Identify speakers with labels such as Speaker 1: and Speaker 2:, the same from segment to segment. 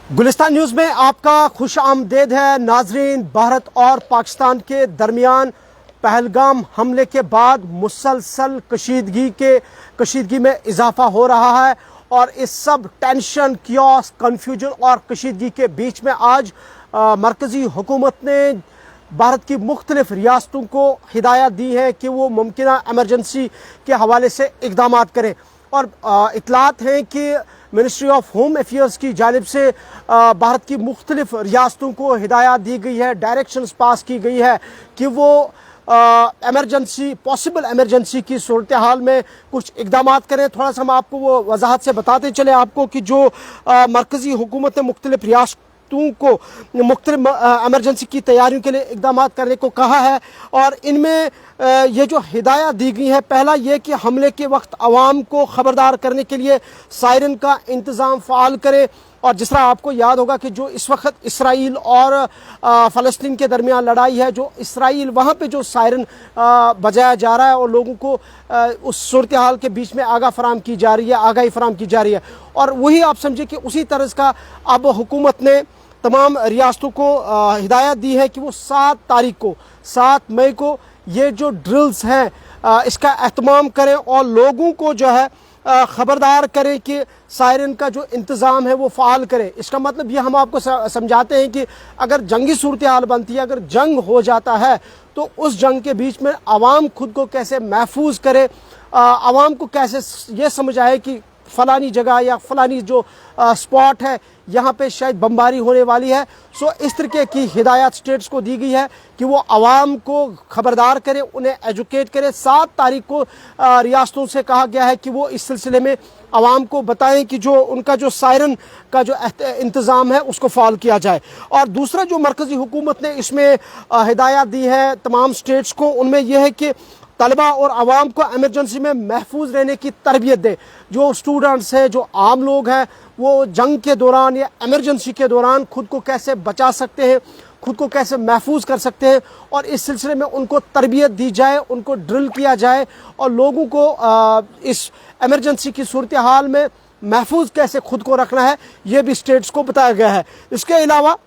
Speaker 1: Gulistan news में आपका खुश आमदेद है नाजरीन। भारत और पाकिस्तान के दरमियान पहलगाम हमले के बाद मुसलसल कशीदगी में इजाफा हो रहा है और इस सब टेंशन, कियोस, कन्फ्यूजन और कशीदगी के बीच में आज मरकज़ी हुकूमत ने भारत की मुख्तलिफ रियासतों को हिदायत दी है कि वो मुमकिन एमरजेंसी के हवाले से इक़दाम करें। और इतलात हैं कि मिनिस्ट्री ऑफ होम अफेयर्स की जानिब से भारत की मुख्तलिफ रियासतों को हिदायत दी गई है, डायरेक्शंस पास की गई है कि वो पॉसिबल एमरजेंसी की सूरत हाल में कुछ इक़दाम करें। थोड़ा सा हम आपको वो वजाहत से बताते चले आपको कि जो मरकज़ी हुकूमत ने मुख्तलिफ रियासतों को मुख्तलिफ एमरजेंसी की तैयारियों के लिए इक़दाम करने को कहा है और इनमें ये जो हिदायत दी गई है, पहला ये कि हमले के वक्त आवाम को ख़बरदार करने के लिए सायरन का इंतज़ाम फ़ाल करे। और जिस तरह आपको याद होगा कि जो इस वक्त इसराइल और फ़लस्तीन के दरमियान लड़ाई है, जो इसराइल वहाँ पे जो सायरन बजाया जा रहा है और लोगों को उस सूरत हाल के बीच में आगाही फराम की जा रही है और वही आप समझे कि उसी तरह का अब हुकूमत ने तमाम रियासतों को हिदायत दी है कि वो 7 मई को ये जो ड्रिल्स हैं इसका एहतमाम करें और लोगों को जो है ख़बरदार करें कि सायरन का जो इंतज़ाम है वो फ़ाल करें। इसका मतलब ये हम आपको समझाते हैं कि अगर जंगी सूरत हाल बनती है, अगर जंग हो जाता है तो उस जंग के बीच में आवाम खुद को कैसे महफूज करे, आवाम को कैसे ये समझ आए कि फ़लानी जगह या फ़लानी जो स्पॉट है यहाँ पे शायद बमबारी होने वाली है। सो इस तरीके की हिदायत स्टेट्स को दी गई है कि वो आवाम को ख़बरदार करें, उन्हें एजुकेट करें। 7 तारीख को रियासतों से कहा गया है कि वो इस सिलसिले में आवाम को बताएं कि जो उनका जो सायरन का जो इंतज़ाम है उसको फॉलो किया जाए। और दूसरा जो मरकज़ी हुकूमत ने इसमें हिदायत दी है तमाम स्टेट्स को, उनमें यह है कि तलबा और आवाम को एमरजेंसी में महफूज रहने की तरबियत दे। जो स्टूडेंट्स हैं, जो आम लोग हैं, वो जंग के दौरान या एमरजेंसी के दौरान खुद को कैसे बचा सकते हैं, खुद को कैसे महफूज कर सकते हैं और इस सिलसिले में उनको तरबियत दी जाए, उनको ड्रिल किया जाए और लोगों को इस एमरजेंसी की सूरत हाल में महफूज कैसे खुद को रखना है, ये भी स्टेट्स को बताया गया है। इसके अलावा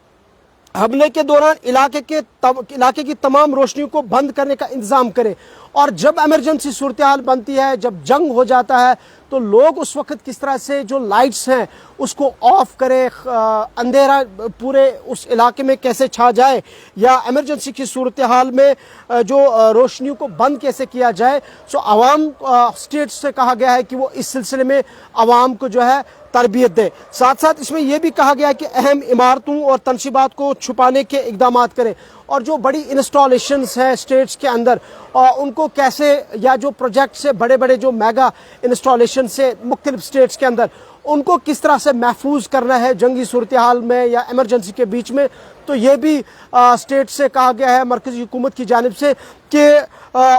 Speaker 1: हमले के दौरान इलाके की तमाम रोशनियों को बंद करने का इंतज़ाम करें और जब एमरजेंसी सूरत हाल बनती है, जब जंग हो जाता है तो लोग उस वक्त किस तरह से जो लाइट्स हैं उसको ऑफ करें, अंधेरा पूरे उस इलाके में कैसे छा जाए या एमरजेंसी की सूरत हाल में जो रोशनियों को बंद कैसे किया जाए। सो आवाम स्टेट से कहा गया है कि वो इस सिलसिले में आवाम को जो है तरबियत दे। साथ साथ इसमें यह भी कहा गया है कि अहम इमारतों और तनसीबात को छुपाने के इक़दाम करें और जो बड़ी इंस्टॉलेशंस हैं स्टेट्स के अंदर उनको कैसे, या जो प्रोजेक्ट्स है बड़े बड़े जो मेगा इंस्टॉलेशन से मुख्तलिफ स्टेट्स के अंदर, उनको किस तरह से महफूज करना है जंगी सूरत हाल में या एमरजेंसी के बीच में। तो ये भी स्टेट से कहा गया है मरकज़ी हुकूमत की जानिब से कि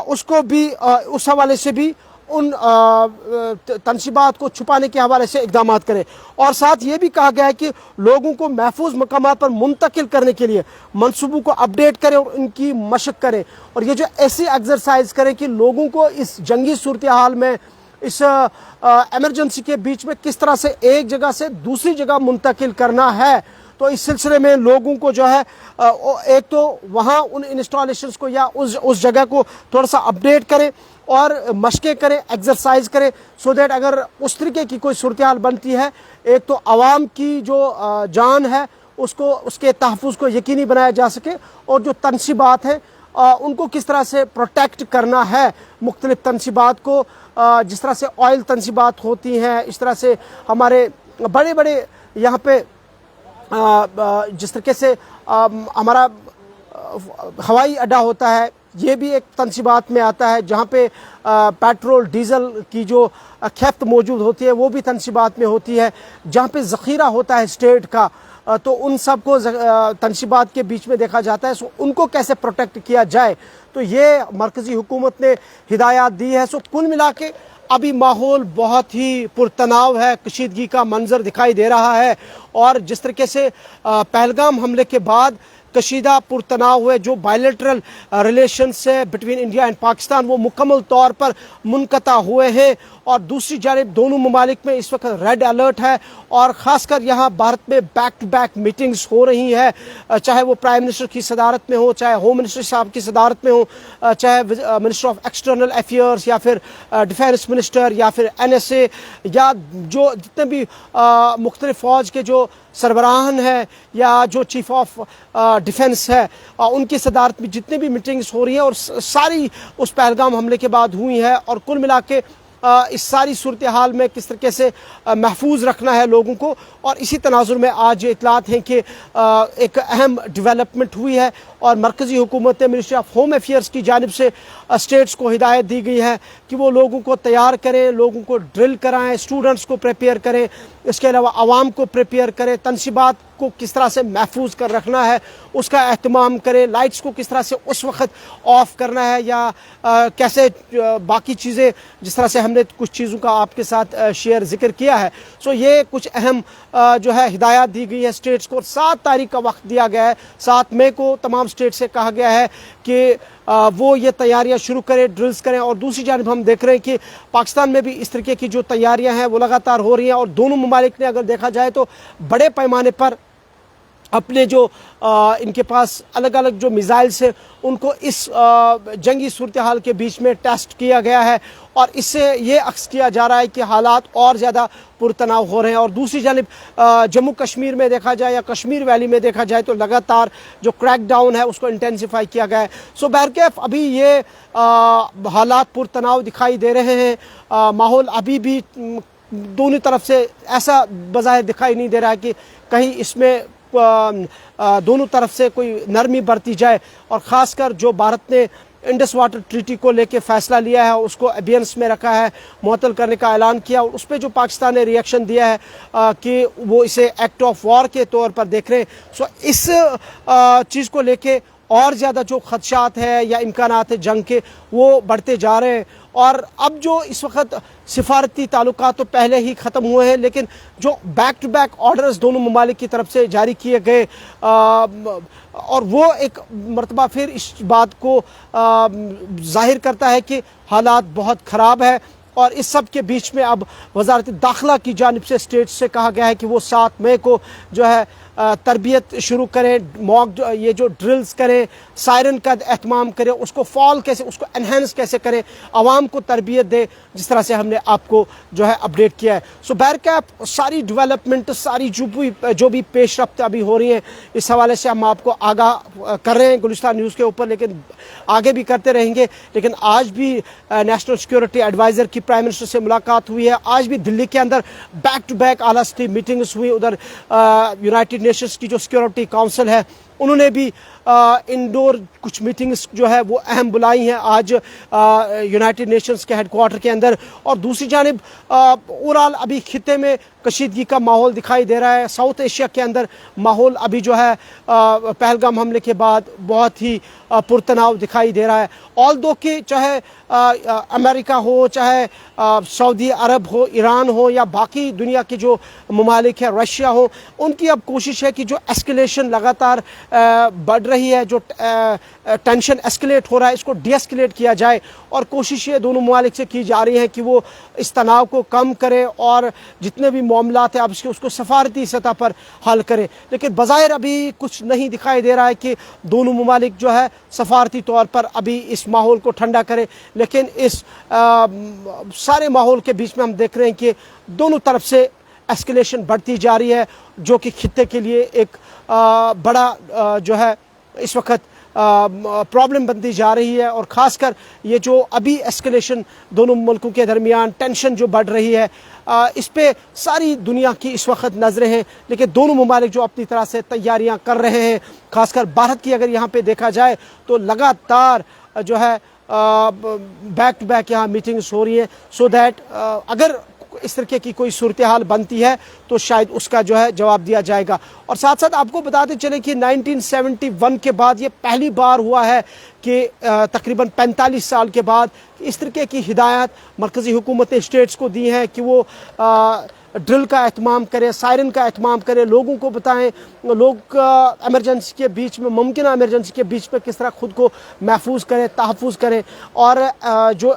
Speaker 1: उसको भी उस हवाले से भी उन तनसीबात को छुपाने के हवाले से इक़दाम करें। और साथ ये भी कहा गया है कि लोगों को महफूज मकामात पर मुंतकिल करने के लिए मंसूबों को अपडेट करें और उनकी मशक करें और ये जो ऐसी एक्सरसाइज करें कि लोगों को इस जंगी सूरत हाल में, इस एमरजेंसी के बीच में किस तरह से एक जगह से दूसरी जगह मुंतकिल करना है। तो इस सिलसिले में लोगों को जो है एक तो वहाँ उन इंस्टॉलेशंस को या उस जगह को थोड़ा सा अपडेट करें और मशक़ें करें, एक्सरसाइज करें, सो दैट अगर उस तरीके की कोई सूरत हाल बनती है, एक तो आवाम की जो जान है उसको, उसके तहफ़्फ़ुज़ को यकीनी बनाया जा सके और जो तनसीबात हैं उनको किस तरह से प्रोटेक्ट करना है। मुख्तलिफ तनसीबात को, जिस तरह से ऑयल तनसीबात होती हैं, इस तरह से हमारे बड़े बड़े यहाँ पे जिस तरीके से हमारा हवाई अड्डा होता है, ये भी एक तनसीबात में आता है जहाँ पे पेट्रोल डीज़ल की जो खपत मौजूद होती है वो भी तनसीबात में होती है। जहाँ पे ज़ख़ीरा होता है स्टेट का तो उन सब को तनसीबात के बीच में देखा जाता है। सो उनको कैसे प्रोटेक्ट किया जाए, तो ये मरकज़ी हुकूमत ने हिदायत दी है। सो कुल मिला के अभी माहौल बहुत ही पुरतनाव है, कशीदगी का मंजर दिखाई दे रहा है और जिस तरीके से पहलगाम हमले के बाद कशीदा पुरतनाव हुए जो बायलैटरल रिलेशंस है बिटवीन इंडिया एंड पाकिस्तान वो मुकम्मल तौर पर मुनक़ता हुए हैं اور دوسری جانب دونوں ممالک میں اس وقت ریڈ الرٹ ہے اور خاص کر یہاں بھارت میں بیک ٹو بیک میٹنگز ہو رہی ہیں، چاہے وہ پرائم منسٹر کی صدارت میں ہو، چاہے ہوم منسٹر صاحب کی صدارت میں ہو، چاہے منسٹر آف ایکسٹرنل افیئرس یا پھر ڈیفینس منسٹر یا پھر NSA یا جو جتنے بھی مختلف فوج کے جو سربراہان ہیں یا جو چیف آف ڈیفنس ہے ان کی صدارت میں جتنے بھی میٹنگز ہو رہی ہیں اور ساری اس پہلگام حملے کے بعد ہوئی ہیں، اور کل ملا کے اس ساری صورتحال میں کس طریقے سے محفوظ رکھنا ہے لوگوں کو. اور اسی تناظر میں آج یہ اطلاعات ہیں کہ ایک اہم ڈیولپمنٹ ہوئی ہے اور مرکزی حکومت منسٹری آف ہوم افیئرس کی جانب سے اسٹیٹس کو ہدایت دی گئی ہے کہ وہ لوگوں کو تیار کریں، لوگوں کو ڈرل کرائیں، اسٹوڈنٹس کو پریپیئر کریں، اس کے علاوہ عوام کو پریپیئر کریں، تنصیبات کو کس طرح سے محفوظ کر رکھنا ہے اس کا اہتمام کریں، لائٹس کو کس طرح سے اس وقت آف کرنا ہے یا کیسے باقی چیزیں جس طرح سے ہم نے کچھ چیزوں کا آپ کے ساتھ شیئر ذکر کیا ہے. سو یہ کچھ اہم جو ہے ہدایات دی گئی ہے اسٹیٹس کو. 7 تاریخ کا وقت دیا گیا ہے، 7 مئی کو تمام اسٹیٹ سے کہا گیا ہے کہ وہ یہ تیاریاں شروع کریں، ڈرلز کریں. اور دوسری جانب ہم دیکھ رہے ہیں کہ پاکستان میں بھی اس طریقے کی جو تیاریاں ہیں وہ لگاتار ہو رہی ہیں اور دونوں ممالک نے اگر دیکھا جائے تو بڑے پیمانے پر اپنے جو ان کے پاس الگ الگ جو میزائلز ہیں ان کو اس جنگی صورتحال کے بیچ میں ٹیسٹ کیا گیا ہے اور اس سے یہ عکس کیا جا رہا ہے کہ حالات اور زیادہ پرتناؤ ہو رہے ہیں. اور دوسری جانب جموں کشمیر میں دیکھا جائے یا کشمیر ویلی میں دیکھا جائے تو لگاتار جو کریک ڈاؤن ہے اس کو انٹینسیفائی کیا گیا ہے. سو بہرکیف ابھی یہ حالات پرتناؤ دکھائی دے رہے ہیں، ماحول ابھی بھی دونوں طرف سے ایسا بظاہر دکھائی نہیں دے رہا ہے کہ کہیں اس میں دونوں طرف سے کوئی نرمی برتی جائے. اور خاص کر جو بھارت نے انڈس واٹر ٹریٹی کو لے کے فیصلہ لیا ہے اس کو ابینس میں رکھا ہے، معطل کرنے کا اعلان کیا اور اس پہ جو پاکستان نے ری ایکشن دیا ہے کہ وہ اسے ایکٹ آف وار کے طور پر دیکھ رہے ہیں. سو اس چیز کو لے کے اور زیادہ جو خدشات ہیں یا امکانات جنگ کے وہ بڑھتے جا رہے ہیں. اور اب جو اس وقت سفارتی تعلقات تو پہلے ہی ختم ہوئے ہیں لیکن جو بیک ٹو بیک آرڈرز دونوں ممالک کی طرف سے جاری کیے گئے اور وہ ایک مرتبہ پھر اس بات کو ظاہر کرتا ہے کہ حالات بہت خراب ہے. اور اس سب کے بیچ میں اب وزارت داخلہ کی جانب سے اسٹیٹ سے کہا گیا ہے کہ وہ 7 مئی کو جو ہے تربیت شروع کریں، موک یہ جو ڈرلز کریں، سائرن کا اہتمام کریں، اس کو فال کیسے، اس کو انہینس کیسے کریں، عوام کو تربیت دے جس طرح سے ہم نے آپ کو جو ہے اپڈیٹ کیا ہے. سو بہرکیف ساری ڈیولپمنٹ، ساری جو بھی پیش رفت ابھی ہو رہی ہیں اس حوالے سے ہم آپ کو آگاہ کر رہے ہیں گلستان نیوز کے اوپر، لیکن آگے بھی کرتے رہیں گے. لیکن آج بھی نیشنل سیکورٹی ایڈوائزر کی پرائم منسٹر سے ملاقات ہوئی ہے. آج بھی دلی کے اندر بیک ٹو بیک اعلیٰ سطحی میٹنگز ہوئی. ادھر یونائٹڈ نیشنز کی جو سیکورٹی کونسل ہے انہوں نے بھی انڈور کچھ میٹنگز جو ہے وہ اہم بلائی ہیں آج یونائٹڈ نیشنز کے ہیڈ کوارٹر کے اندر. اور دوسری جانب اوورال ابھی خطے میں کشیدگی کا ماحول دکھائی دے رہا ہے. ساؤتھ ایشیا کے اندر ماحول ابھی جو ہے پہلگام حملے کے بعد بہت ہی پرتناؤ دکھائی دے رہا ہے. آلدو کہ چاہے امریکہ ہو، چاہے سعودی عرب ہو، ایران ہو یا باقی دنیا کے جو ممالک ہیں، رشیا ہو، ان کی اب کوشش ہے کہ جو اسکلیشن لگاتار بڑھ رہی ہے، جو ٹینشن اسکلیٹ ہو رہا ہے اس کو ڈی اسکلیٹ کیا جائے. اور کوشش یہ دونوں ممالک سے کی جا رہی ہے کہ وہ اس تناؤ کو کم کرے اور جتنے بھی معاملات ہیں اب اس کو سفارتی سطح پر حل کرے. لیکن بظاہر ابھی کچھ نہیں دکھائی دے رہا ہے کہ دونوں ممالک جو ہے سفارتی طور پر ابھی اس ماحول کو ٹھنڈا کرے. لیکن اس سارے ماحول کے بیچ میں ہم دیکھ رہے ہیں کہ دونوں طرف سے اسکلیشن بڑھتی جا رہی ہے جو کہ خطے کے لیے ایک بڑا جو ہے اس وقت پرابلم بنتی جا رہی ہے. اور خاص کر یہ جو ابھی اسکلیشن دونوں ملکوں کے درمیان ٹینشن جو بڑھ رہی ہے اس پہ ساری دنیا کی اس وقت نظریں ہیں. لیکن دونوں ممالک جو اپنی طرح سے تیاریاں کر رہے ہیں، خاص کر بھارت کی اگر یہاں پہ دیکھا جائے تو لگاتار جو ہے بیک ٹو بیک یہاں میٹنگز ہو رہی ہے سو دیٹ اگر اس طرح کی کوئی صورتحال بنتی ہے تو شاید اس کا جو ہے جواب دیا جائے گا. اور ساتھ ساتھ آپ کو بتاتے چلیں کہ 1971 کے بعد یہ پہلی بار ہوا ہے کہ تقریباً 45 سال کے بعد اس طرح کی ہدایات مرکزی حکومت نے اسٹیٹس کو دی ہیں کہ وہ ڈرل کا اہتمام کریں، سائرن کا اہتمام کریں، لوگوں کو بتائیں لوگ ایمرجنسی کے بیچ میں، ممکنہ ایمرجنسی کے بیچ میں کس طرح خود کو محفوظ کریں، تحفظ کریں. اور جو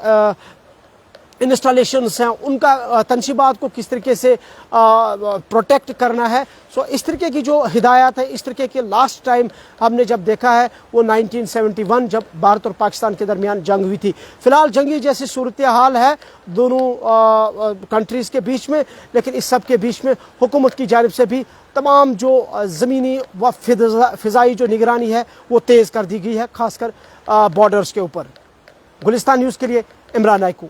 Speaker 1: इंस्टॉलेशंस हैं उनका तनशीबात को किस तरीके से प्रोटेक्ट करना है। सो इस तरीके की जो हिदायत है, इस तरीके के लास्ट टाइम हमने जब देखा है वो 1971 जब भारत और पाकिस्तान के दरमियान जंग हुई थी। फ़िलहाल जंगी जैसी सूरत हाल है दोनों कंट्रीज़ के बीच में, लेकिन इस सब के बीच में हुकूमत की जानिब से भी तमाम जो ज़मीनी व फ़िज़ाई जो निगरानी है वो तेज़ कर दी गई है, ख़ासकर बॉर्डर्स के ऊपर। गुलिस्तान न्यूज़ के लिए इमरान नाइकू।